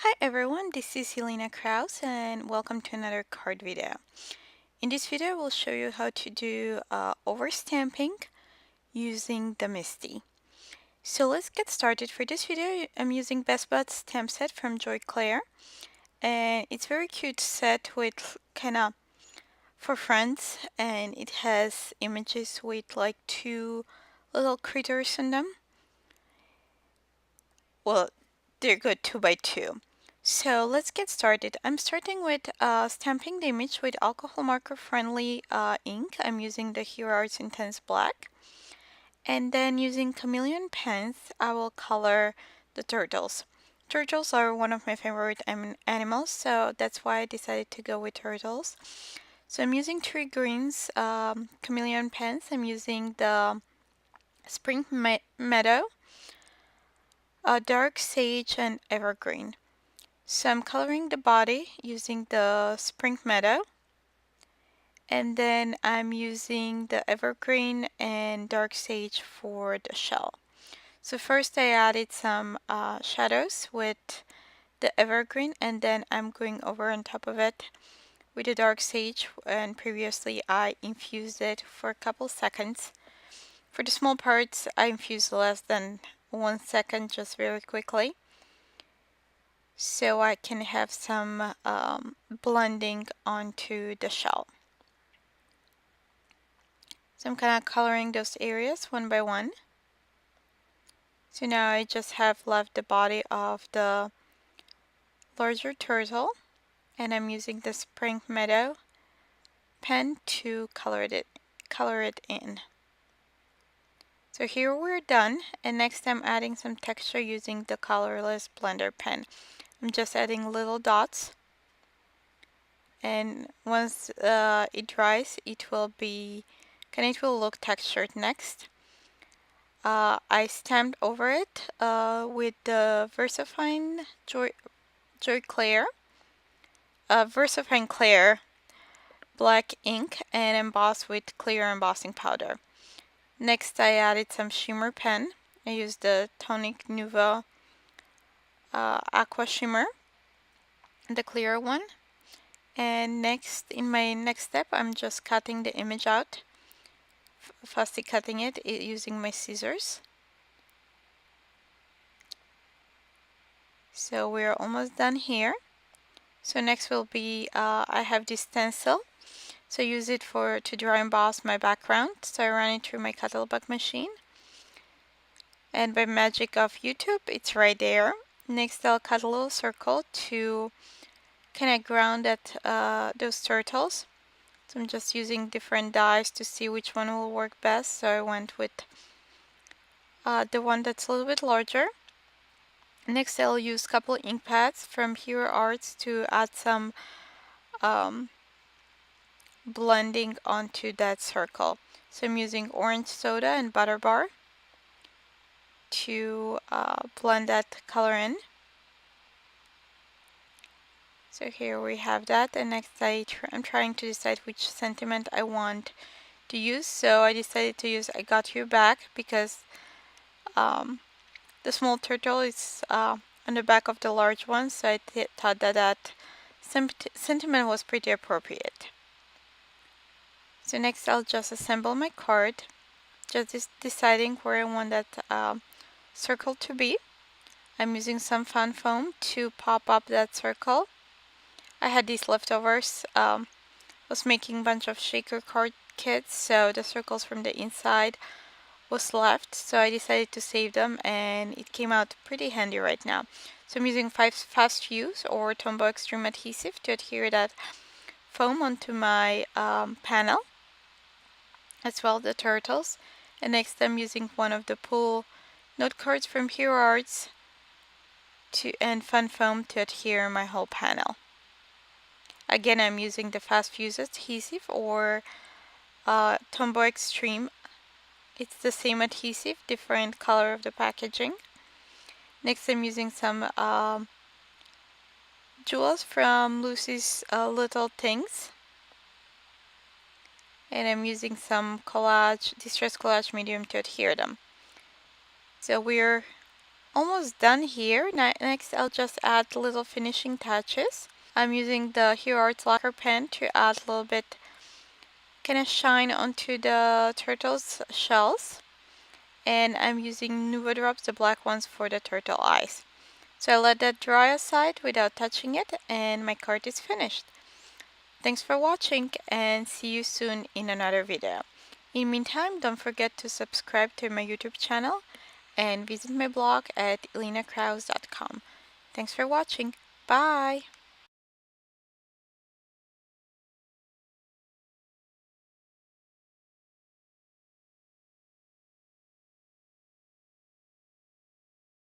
Hi everyone, this is Helena Kraus and welcome to another card video. In this video, we'll show you how to do overstamping using the MISTI. So let's get started. For this video, I'm using Best Buds stamp set from Joy Clair, and it's very cute set with kind of for friends, and it has images with like two little critters in them. Well, they're good 2x2. So let's get started. I'm starting with stamping the image with alcohol marker friendly ink. I'm using the Hero Arts Intense Black. And then using Chameleon Pens, I will color the turtles. Turtles are one of my favorite animals, so that's why I decided to go with turtles. So I'm using three greens Chameleon Pens. I'm using the Spring Meadow, Dark Sage, and Evergreen. So I'm coloring the body using the Spring Meadow, and then I'm using the Evergreen and Dark Sage for the shell. So first I added some shadows with the Evergreen, and then I'm going over on top of it with the Dark Sage, and previously I infused it for a couple seconds. For the small parts I infused less than 1 second, just very quickly, so I can have some blending onto the shell. So I'm kind of coloring those areas one by one. So now I just have left the body of the larger turtle, and I'm using the Spring Meadow pen to color it in. So here we're done, and next I'm adding some texture using the colorless blender pen. I'm just adding little dots, and once it dries, it will look textured next. I stamped over it with the VersaFine Joy Clair, VersaFine Clair black ink, and embossed with clear embossing powder. Next, I added some shimmer pen. I used the Tonic Nouveau Aqua Shimmer, the clear one. And next, in my next step, I'm just cutting the image out, fussy cutting it using my scissors. So we're almost done here. So next will be, I have this stencil. So I use it to dry emboss my background. So I run it through my Cuttlebug machine. And by magic of YouTube, it's right there. Next, I'll cut a little circle to kind of ground those turtles. So I'm just using different dies to see which one will work best. So I went with the one that's a little bit larger. Next, I'll use a couple ink pads from Hero Arts to add some blending onto that circle. So I'm using orange soda and butter bar to blend that color in. So here we have that, and next I'm trying to decide which sentiment I want to use. So I decided to use I Got Your Back because the small turtle is on the back of the large one, so I thought that sentiment was pretty appropriate. So next I'll just assemble my card, just deciding where I want that circle to be. I'm using some fun foam to pop up that circle. I had these leftovers. Was making a bunch of shaker card kits, so the circles from the inside was left, so I decided to save them, and it came out pretty handy right now. So I'm using fast fuse or Tombow Extreme adhesive to adhere that foam onto my panel, as well as the turtles. And next I'm using one of the pull note cards from Hero Arts and fun foam to adhere my whole panel. Again, I'm using the fast fuse adhesive or Tombow Extreme. It's the same adhesive, different color of the packaging. Next, I'm using some jewels from Lucy's Little Things. And I'm using some Distress Collage Medium to adhere them. So we're almost done here. Next, I'll just add little finishing touches. I'm using the Hero Arts lacquer pen to add a little bit kind of shine onto the turtle's shells. And I'm using Nuvo Drops, the black ones, for the turtle eyes. So I let that dry aside without touching it, and my card is finished. Thanks for watching, and see you soon in another video. In the meantime, don't forget to subscribe to my YouTube channel and visit my blog at elenacrause.com. Thanks for watching. Bye!